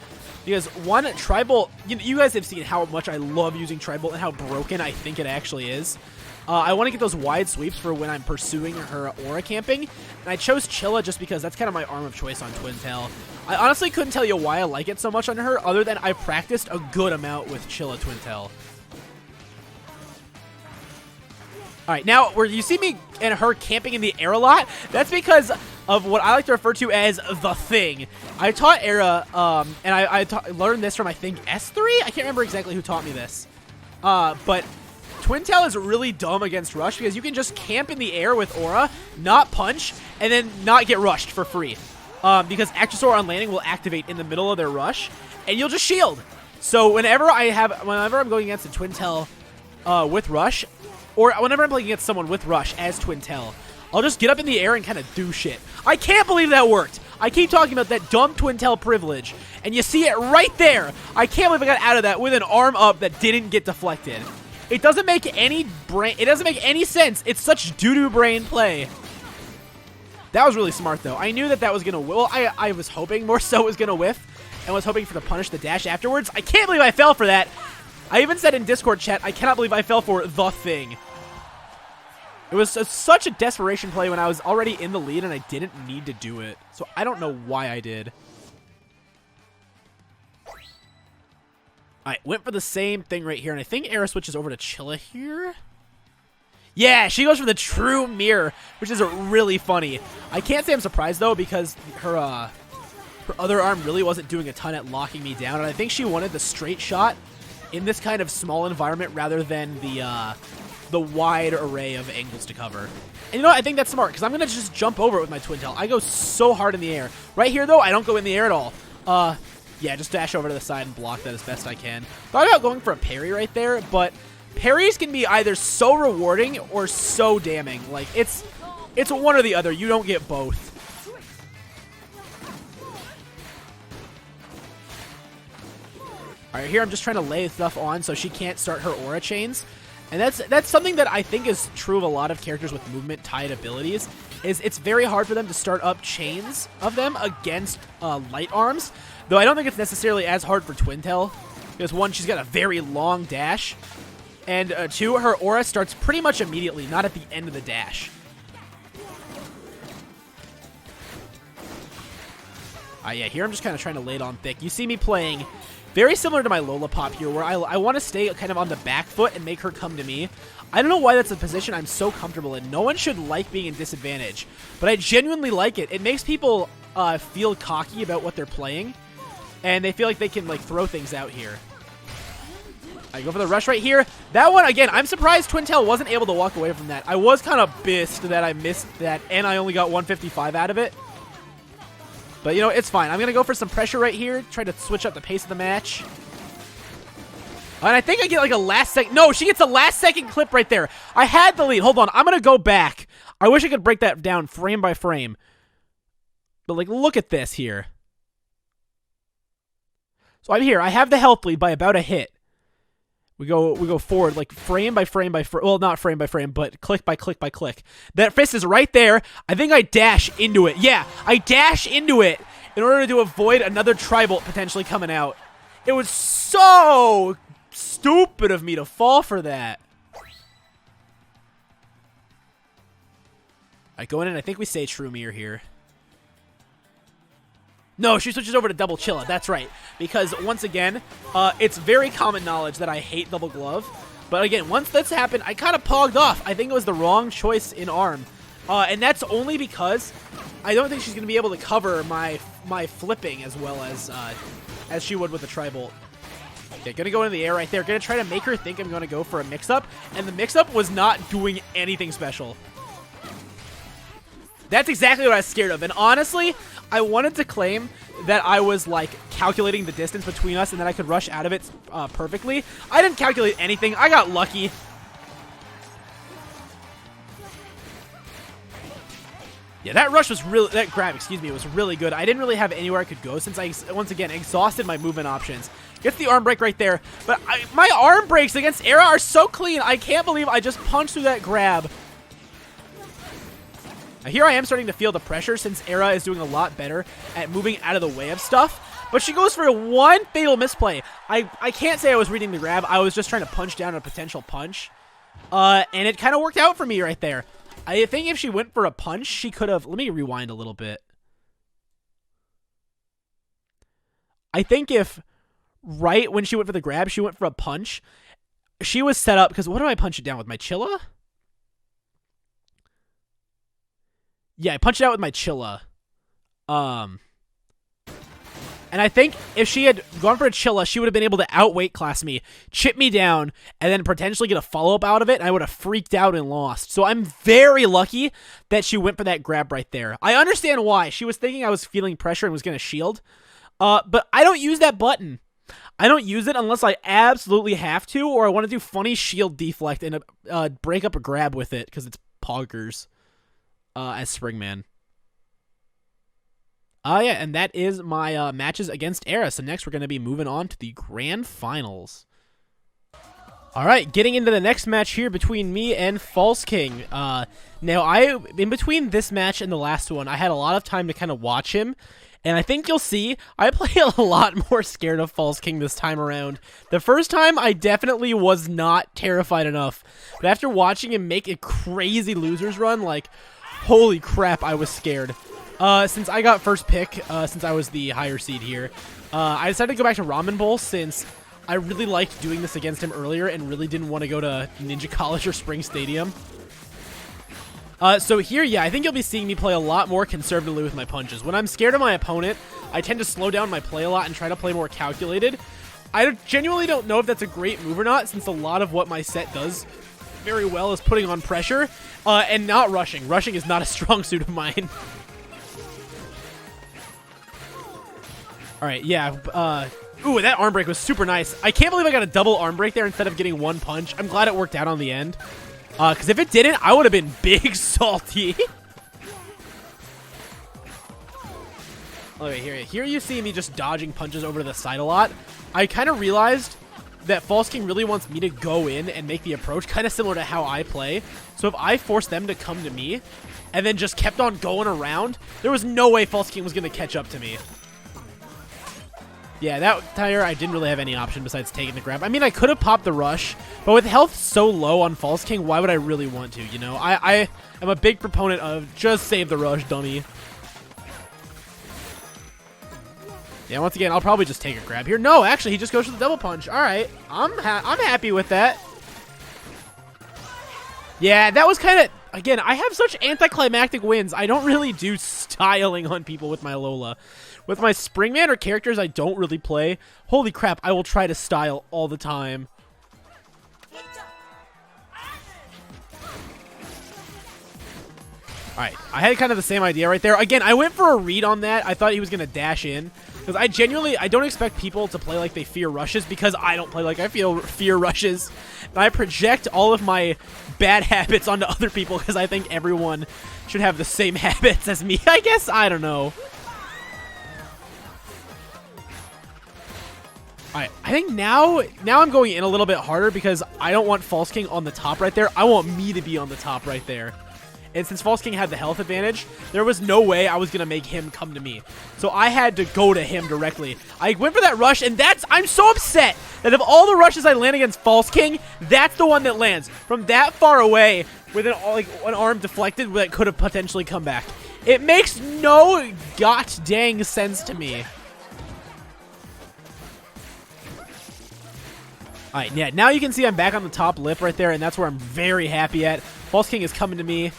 Because one, Tri-Bolt, you guys have seen how much I love using Tri-Bolt and how broken I think it actually is. I want to get those wide sweeps for when I'm pursuing her aura camping. And I chose Chilla just because that's kind of my arm of choice on Twintel. I honestly couldn't tell you why I like it so much on her, other than I practiced a good amount with Chilla Twintel. Alright, now, where you see me and her camping in the air a lot, that's because of what I like to refer to as the thing. I taught Era, and I learned this from, I think, S3? I can't remember exactly who taught me this. But Twintel is really dumb against Rush because you can just camp in the air with Aura, not punch, and then not get rushed for free. Because Actrosaur on landing will activate in the middle of their rush, and you'll just shield. So whenever I'm going against a Twintel with Rush, or whenever I'm playing against someone with Rush as Twintel, I'll just get up in the air and kind of do shit. I can't believe that worked. I keep talking about that dumb Twintel privilege, and you see it right there. I can't believe I got out of that with an arm up that didn't get deflected. It doesn't make any sense. It's such doo-doo brain play. That was really smart, though. I knew that was going to... Well, I was hoping more so it was going to whiff, and was hoping for to punish the dash afterwards. I can't believe I fell for that. I even said in Discord chat, I cannot believe I fell for the thing. It was such a desperation play when I was already in the lead and I didn't need to do it. So I don't know why I did. Alright, went for the same thing right here. And I think Era switches over to Chilla here. Yeah, she goes for the true mirror, which is really funny. I can't say I'm surprised, though, because her other arm really wasn't doing a ton at locking me down. And I think she wanted the straight shot in this kind of small environment rather than the wide array of angles to cover. And you know what? I think that's smart, because I'm going to just jump over it with my Twintel. I go so hard in the air. Right here, though, I don't go in the air at all. Yeah, just dash over to the side and block that as best I can. Thought about going for a parry right there, but parries can be either so rewarding or so damning. Like, it's one or the other. You don't get both. Alright, here I'm just trying to lay stuff on so she can't start her aura chains. And that's something that I think is true of a lot of characters with movement-tied abilities, is it's very hard for them to start up chains of them against light arms. Though I don't think it's necessarily as hard for Twintel, because one, she's got a very long dash, and two, her aura starts pretty much immediately, not at the end of the dash. Yeah, here I'm just kind of trying to lay it on thick. You see me playing very similar to my Lola Pop here, where I want to stay kind of on the back foot and make her come to me. I don't know why that's a position I'm so comfortable in. No one should like being in disadvantage, but I genuinely like it. It makes people feel cocky about what they're playing, and they feel like they can like throw things out here. I go for the rush right here. That one, again, I'm surprised Twintel wasn't able to walk away from that. I was kind of pissed that I missed that, and I only got 155 out of it. But, you know, it's fine. I'm going to go for some pressure right here. Try to switch up the pace of the match. And I think I get like a last second. No, she gets a last second clip right there. I had the lead. Hold on. I'm going to go back. I wish I could break that down frame by frame. But, like, look at this here. So I'm here. I have the health lead by about a hit. We go forward, like frame by frame by frame. Well, not frame by frame, but click by click by click. That fist is right there. I think I dash into it. Yeah, I dash into it in order to avoid another Tri-Bolt potentially coming out. It was so stupid of me to fall for that. I go in and I think we say True Mirror here. No, she switches over to double Chilla. That's right. Because, once again, it's very common knowledge that I hate double glove. But, again, once this happened, I kind of pogged off. I think it was the wrong choice in arm. And that's only because I don't think she's going to be able to cover my flipping as well as she would with the tri-bolt. Okay, going to go into the air right there. Going to try to make her think I'm going to go for a mix-up. And the mix-up was not doing anything special. That's exactly what I was scared of. And honestly, I wanted to claim that I was, like, calculating the distance between us and that I could rush out of it perfectly. I didn't calculate anything. I got lucky. Yeah, that rush was really, that grab, excuse me, was really good. I didn't really have anywhere I could go since I, once again, exhausted my movement options. Gets the arm break right there. But my arm breaks against Era are so clean. I can't believe I just punched through that grab. Now, here I am starting to feel the pressure since Era is doing a lot better at moving out of the way of stuff. But she goes for one fatal misplay. I can't say I was reading the grab. I was just trying to punch down a potential punch. And it kind of worked out for me right there. I think if she went for a punch, she could have... Let me rewind a little bit. I think if right when she went for the grab, she went for a punch, she was set up... Because what do I punch it down with? My Chilla? Yeah, I punched it out with my Chilla. And I think if she had gone for a Chilla, she would have been able to outweight class me, chip me down, and then potentially get a follow-up out of it, and I would have freaked out and lost. So I'm very lucky that she went for that grab right there. I understand why. She was thinking I was feeling pressure and was going to shield. But I don't use that button. I don't use it unless I absolutely have to, or I want to do funny shield deflect and break up a grab with it, because it's poggers as Springman. Yeah, and that is my matches against Era. So next we're going to be moving on to the Grand Finals. All right, getting into the next match here between me and False King. Now, in between this match and the last one, I had a lot of time to kind of watch him. And I think you'll see, I play a lot more scared of False King this time around. The first time, I definitely was not terrified enough. But after watching him make a crazy loser's run, like, holy crap, I was scared. Since I got first pick, since I was the higher seed here, I decided to go back to Ramen Bowl since I really liked doing this against him earlier and really didn't want to go to Ninja College or Spring Stadium. So here, yeah, I think you'll be seeing me play a lot more conservatively with my punches. When I'm scared of my opponent, I tend to slow down my play a lot and try to play more calculated. I genuinely don't know if that's a great move or not, since a lot of what my set does very well is putting on pressure, and not rushing. Rushing is not a strong suit of mine. All right, yeah. Ooh, that arm break was super nice. I can't believe I got a double arm break there instead of getting one punch. I'm glad it worked out on the end. Because if it didn't, I would have been big salty. Okay, here you see me just dodging punches over to the side a lot. I kind of realized that False King really wants me to go in and make the approach, kind of similar to how I play. So if I forced them to come to me and then just kept on going around, there was no way False King was going to catch up to me. Yeah, that tire, I didn't really have any option besides taking the grab. I mean, I could have popped the rush, but with health so low on False King, why would I really want to, you know? I am a big proponent of just save the rush, dummy. Yeah, once again, I'll probably just take a grab here. No, actually, he just goes for the double punch. All right, I'm happy with that. Yeah, that was kind of... Again, I have such anticlimactic wins. I don't really do styling on people with my Lola. With my Springman or characters I don't really play, holy crap, I will try to style all the time. Alright, I had kind of the same idea right there. Again, I went for a read on that. I thought he was going to dash in. Because I don't expect people to play like they fear rushes because I don't play like I fear rushes. And I project all of my bad habits onto other people because I think everyone should have the same habits as me, I guess. I don't know. Alright, I think now I'm going in a little bit harder because I don't want False King on the top right there. I want me to be on the top right there. And since False King had the health advantage, there was no way I was going to make him come to me. So I had to go to him directly. I went for that rush, and I'm so upset that of all the rushes I land against False King, that's the one that lands. From that far away, with an arm deflected that could have potentially come back. It makes no god dang sense to me. Alright, yeah, now you can see I'm back on the top lip right there, and that's where I'm very happy at. False King is coming to me.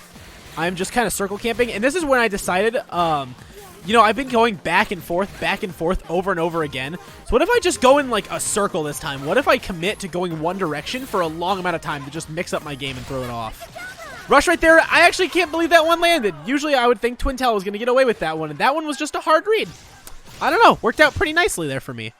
I'm just kind of circle camping, and this is when I decided, you know, I've been going back and forth over and over again. So what if I just go in, like, a circle this time? What if I commit to going one direction for a long amount of time to just mix up my game and throw it off? Rush right there. I actually can't believe that one landed. Usually I would think Twin Tail was going to get away with that one, and that one was just a hard read. I don't know. Worked out pretty nicely there for me.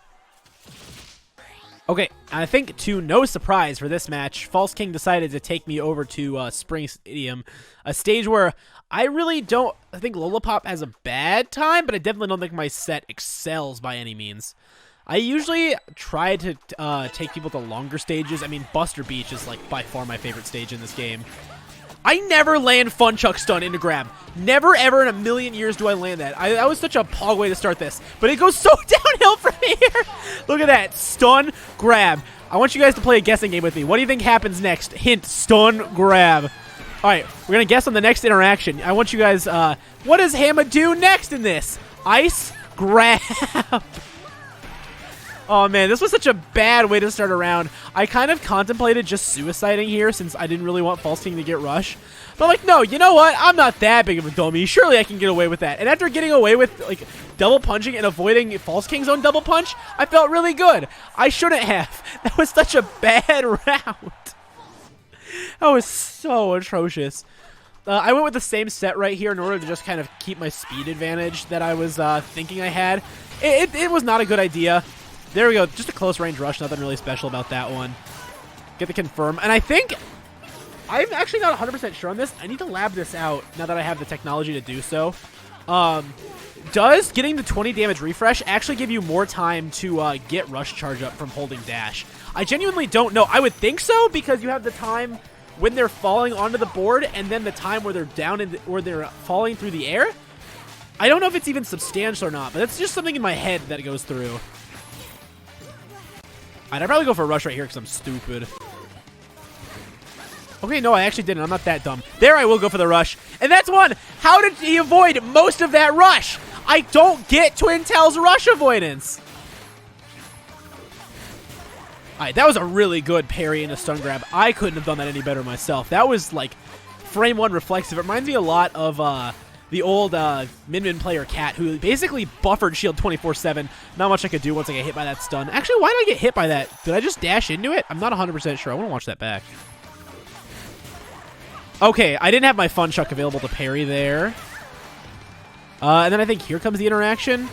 Okay, I think to no surprise for this match, False King decided to take me over to Spring Stadium, a stage where I really don't... I think Lollipop has a bad time, but I definitely don't think my set excels by any means. I usually try to take people to longer stages. I mean, Buster Beach is like by far my favorite stage in this game. I never land Fun Chuck Stun into grab. Never, ever in a million years do I land that. That was such a pog way to start this. But it goes so downhill from here. Look at that. Stun, grab. I want you guys to play a guessing game with me. What do you think happens next? Hint, stun, grab. All right, we're going to guess on the next interaction. I want you guys, what does Hamma do next in this? Ice, grab. Oh, man, this was such a bad way to start a round. I kind of contemplated just suiciding here since I didn't really want False King to get rush. But I'm like, no, you know what? I'm not that big of a dummy. Surely I can get away with that. And after getting away with, like, double punching and avoiding False King's own double punch, I felt really good. I shouldn't have. That was such a bad round. That was so atrocious. I went with the same set right here in order to just kind of keep my speed advantage that I was thinking I had. It was not a good idea. There we go. Just a close range rush. Nothing really special about that one. Get the confirm. And I think... I'm actually not 100% sure on this. I need to lab this out now that I have the technology to do so. Does getting the 20 damage refresh actually give you more time to get rush charge up from holding dash? I genuinely don't know. I would think so because you have the time when they're falling onto the board and then the time where they're down or they're falling through the air. I don't know if it's even substantial or not, but that's just something in my head that goes through. I'd probably go for a rush right here because I'm stupid. Okay, no, I actually didn't. I'm not that dumb. There, I will go for the rush. And that's one. How did he avoid most of that rush? I don't get Twin Tail's rush avoidance. All right, that was a really good parry and a stun grab. I couldn't have done that any better myself. That was like frame one reflexive. It reminds me a lot of the old Min Min player Cat, who basically buffered shield 24/7. Not much I could do once I get hit by that stun. Actually, why did I get hit by that? Did I just dash into it? I'm not 100% sure. I want to watch that back. Okay, I didn't have my Fun Chuck available to parry there. And then I think here comes the interaction.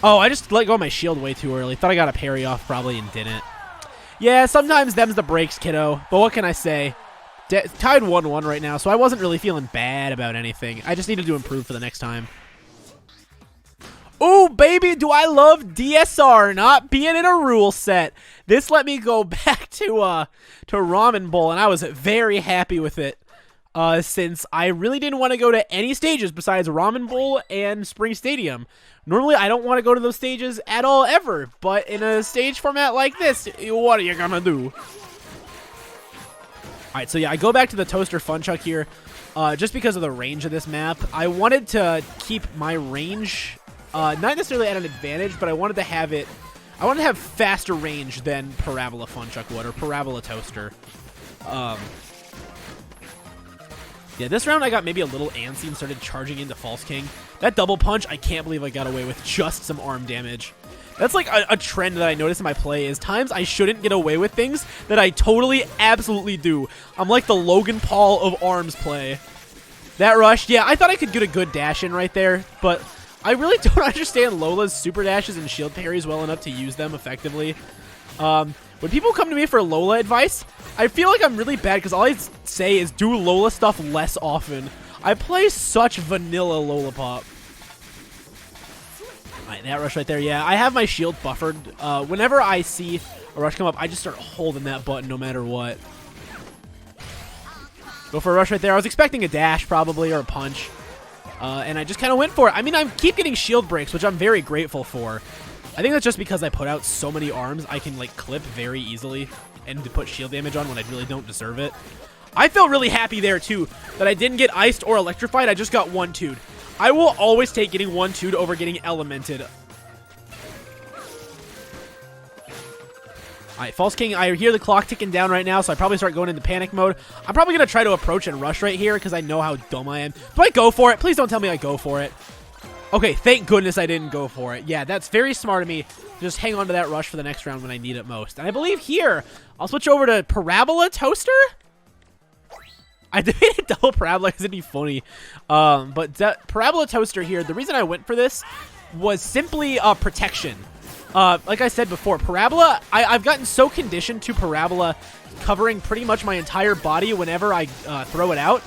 Oh, I just let go of my shield way too early. Thought I got a parry off probably and didn't. Yeah, sometimes them's the breaks, kiddo. But what can I say? Tied 1-1 right now, so I wasn't really feeling bad about anything. I just needed to improve for the next time. Ooh, baby, do I love DSR not being in a rule set. This let me go back to Ramen Bowl, and I was very happy with it. Since I really didn't want to go to any stages besides Ramen Bowl and Spring Stadium. Normally, I don't want to go to those stages at all, ever. But in a stage format like this, what are you gonna do? Alright, so yeah, I go back to the Toaster Fun Chuck here, just because of the range of this map. I wanted to keep my range, not necessarily at an advantage, but I wanted to have it, I wanted to have faster range than Parabola Fun Chuck would, or Parabola Toaster. Yeah, this round I got maybe a little antsy and started charging into False King. That double punch, I can't believe I got away with just some arm damage. That's like a trend that I notice in my play is times I shouldn't get away with things that I totally, absolutely do. I'm like the Logan Paul of arms play. That rush, yeah, I thought I could get a good dash in right there, but I really don't understand Lola's super dashes and shield parries well enough to use them effectively. When people come to me for Lola advice, I feel like I'm really bad because all I say is do Lola stuff less often. I play such vanilla Lollipop. Alright, that rush right there, yeah. I have my shield buffered. Whenever I see a rush come up, I just start holding that button no matter what. Go for a rush right there. I was expecting a dash probably or a punch. And I just kind of went for it. I mean, I keep getting shield breaks, which I'm very grateful for. I think that's just because I put out so many arms, I can like clip very easily and to put shield damage on when I really don't deserve it. I feel really happy there, too, that I didn't get iced or electrified. I just got 1-2'd. I will always take getting 1-2'd over getting elemented. Alright, False King, I hear the clock ticking down right now, so I probably start going into panic mode. I'm probably going to try to approach and rush right here because I know how dumb I am. Do I go for it? Please don't tell me I go for it. Okay, thank goodness I didn't go for it. Yeah, that's very smart of me. Just hang on to that rush for the next round when I need it most. And I believe here, I'll switch over to Parabola Toaster? I debated double Parabola because it'd be funny. But Parabola Toaster here, the reason I went for this was simply protection. Like I said before, Parabola, I've gotten so conditioned to Parabola covering pretty much my entire body whenever I throw it out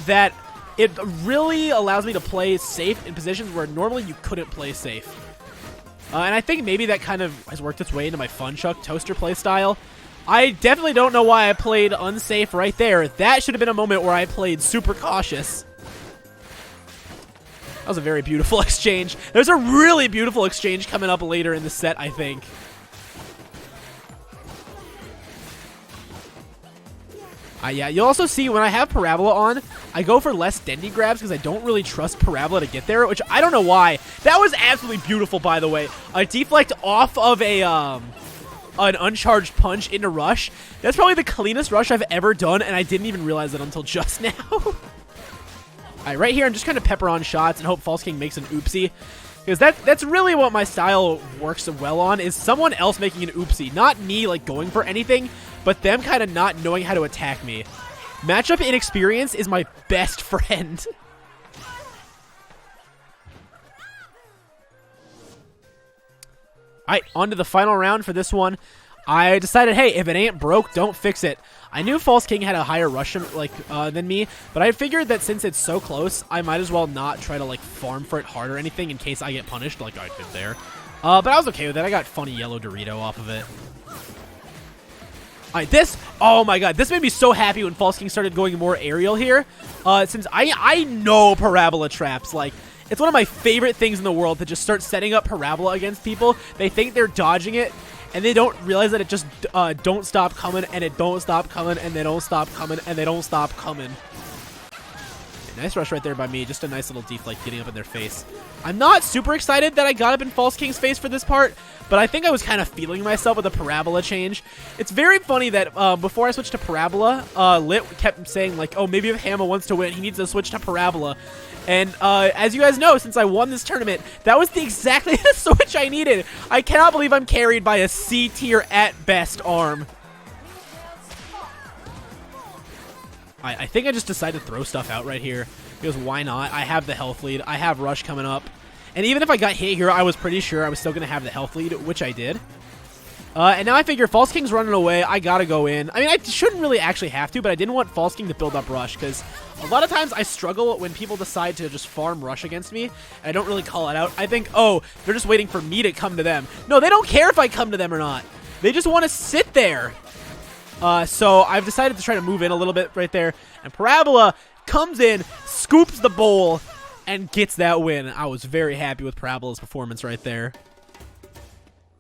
that it really allows me to play safe in positions where normally you couldn't play safe. And I think maybe that kind of has worked its way into my Funchuck Toaster playstyle. I definitely don't know why I played unsafe right there. That should have been a moment where I played super cautious. That was a very beautiful exchange. There's a really beautiful exchange coming up later in the set, I think. Yeah, you'll also see when I have Parabola on, I go for less Dendy grabs because I don't really trust Parabola to get there, which I don't know why. That was absolutely beautiful, by the way. A deflect off of an uncharged punch into rush. That's probably the cleanest rush I've ever done, and I didn't even realize it until just now. Alright, right here, I'm just kind of pepper on shots and hope False King makes an oopsie. Because that's really what my style works well on, is someone else making an oopsie. Not me, like, going for anything, but them kind of not knowing how to attack me. Matchup inexperience is my best friend. Alright, on to the final round for this one. I decided, hey, if it ain't broke, don't fix it. I knew False King had a higher rush than me, but I figured that since it's so close, I might as well not try to like farm for it hard or anything in case I get punished like I did there. But I was okay with it. I got funny yellow Dorito off of it. Alright, oh my god, this made me so happy when False King started going more aerial here. Since I know Parabola traps, like, it's one of my favorite things in the world to just start setting up Parabola against people. They think they're dodging it, and they don't realize that it just don't stop coming, and it don't stop coming, and they don't stop coming, and they don't stop coming. Okay, nice rush right there by me. Just a nice little deflect getting up in their face. I'm not super excited that I got up in False King's face for this part, but I think I was kind of feeling myself with the Parabola change. It's very funny that before I switched to Parabola, Lit kept saying, like, oh, maybe if Hama wants to win, he needs to switch to Parabola. And as you guys know, since I won this tournament, that was exactly the switch I needed. I cannot believe I'm carried by a C tier at best arm. I think I just decided to throw stuff out right here, because why not? I have the health lead. I have rush coming up. And even if I got hit here, I was pretty sure I was still going to have the health lead, which I did. And now I figure False King's running away. I gotta go in. I mean, I shouldn't really actually have to, but I didn't want False King to build up rush, because a lot of times I struggle when people decide to just farm rush against me, and I don't really call it out. I think, oh, they're just waiting for me to come to them. No, they don't care if I come to them or not. They just want to sit there. So I've decided to try to move in a little bit right there, and Parabola comes in, scoops the bowl, and gets that win. I was very happy with Parabola's performance right there.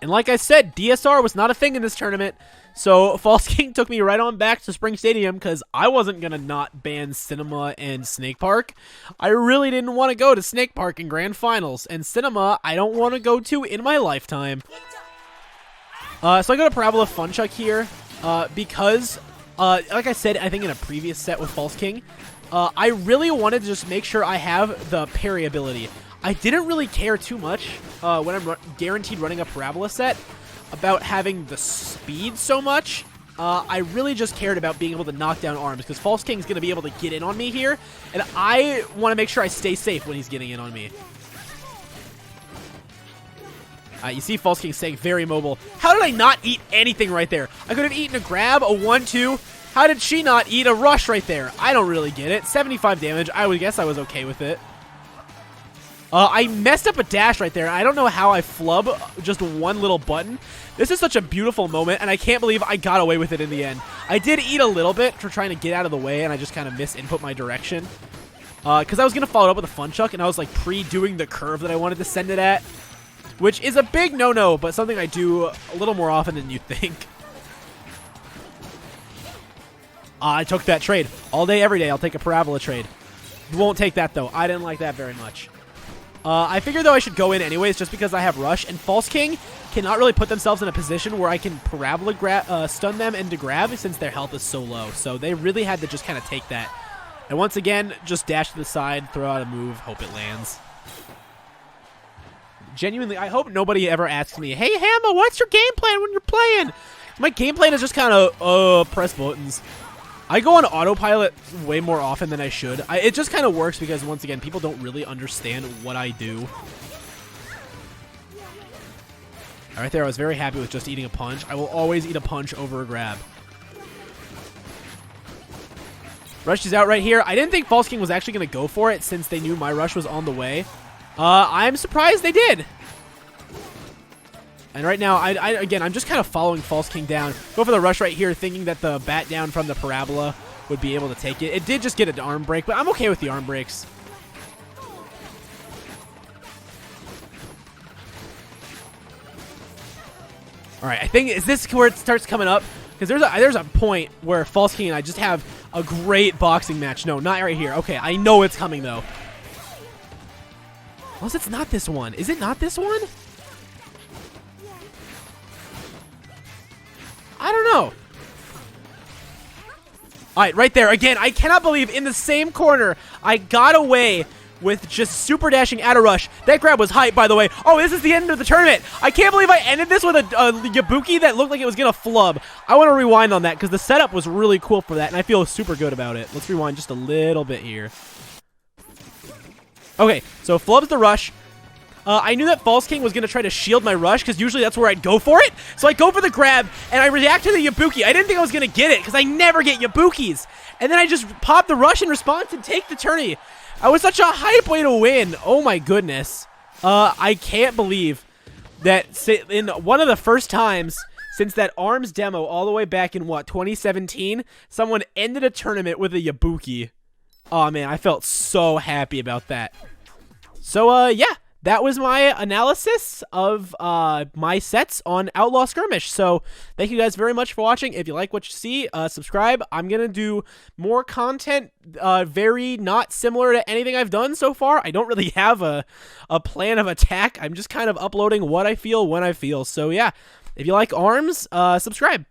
And like I said, DSR was not a thing in this tournament, so False King took me right on back to Spring Stadium because I wasn't going to not ban Cinema and Snake Park. I really didn't want to go to Snake Park in Grand Finals, and Cinema I don't want to go to in my lifetime. So I go to Parabola Funchuck here because, like I said, I think in a previous set with False King, I really wanted to just make sure I have the parry ability. I didn't really care too much when I'm guaranteed running a Parabola set about having the speed so much. I really just cared about being able to knock down arms because False King's going to be able to get in on me here, and I want to make sure I stay safe when he's getting in on me. You see False King staying very mobile. How did I not eat anything right there? I could have eaten a grab, a 1-2. How did she not eat a rush right there? I don't really get it. 75 damage. I would guess I was okay with it. I messed up a dash right there. I don't know how I flub just one little button. This is such a beautiful moment, and I can't believe I got away with it in the end. I did eat a little bit for trying to get out of the way, and I just kind of misinput my direction. Because I was going to follow it up with a Funchuck, and I was like pre-doing the curve that I wanted to send it at, which is a big no-no, but something I do a little more often than you think. I took that trade. All day, every day, I'll take a Parabola trade. Won't take that, though. I didn't like that very much. I figure, though, I should go in anyways just because I have Rush. And False King cannot really put themselves in a position where I can Parabola stun them into grab since their health is so low. So they really had to just kind of take that. And once again, just dash to the side, throw out a move, hope it lands. Genuinely, I hope nobody ever asks me, hey, Hamma, what's your game plan when you're playing? My game plan is just kind of, press buttons. I go on autopilot way more often than I should. It just kind of works because, once again, people don't really understand what I do. All right there, I was very happy with just eating a punch. I will always eat a punch over a grab. Rush is out right here. I didn't think False King was actually going to go for it since they knew my Rush was on the way. I'm surprised they did. And right now, again, I'm just kind of following False King down. Go for the Rush right here, thinking that the bat down from the Parabola would be able to take it. It did just get an arm break, but I'm okay with the arm breaks. All right, I think, is this where it starts coming up? Because there's a point where False King and I just have a great boxing match. No, not right here. Okay, I know it's coming, though. Unless it's not this one. Is it not this one? I don't know. All right, right there. Again, I cannot believe in the same corner I got away with just super dashing out of Rush. That grab was hype, by the way. Oh, this is the end of the tournament. I can't believe I ended this with a Yabuki that looked like it was going to flub. I want to rewind on that because the setup was really cool for that, and I feel super good about it. Let's rewind just a little bit here. Okay, so flubs the Rush. I knew that False King was going to try to shield my Rush because usually that's where I'd go for it. So I go for the grab, and I react to the Yabuki. I didn't think I was going to get it because I never get Yabukis. And then I just pop the Rush in response and take the tourney. I was such a hype way to win. Oh, my goodness. I can't believe that in one of the first times since that ARMS demo all the way back in, what, 2017, someone ended a tournament with a Yabuki. Oh, man, I felt so happy about that. So, yeah. That was my analysis of my sets on Outlaw Skirmish. So thank you guys very much for watching. If you like what you see, subscribe. I'm going to do more content very not similar to anything I've done so far. I don't really have a plan of attack. I'm just kind of uploading what I feel when I feel. So yeah, if you like ARMS, subscribe.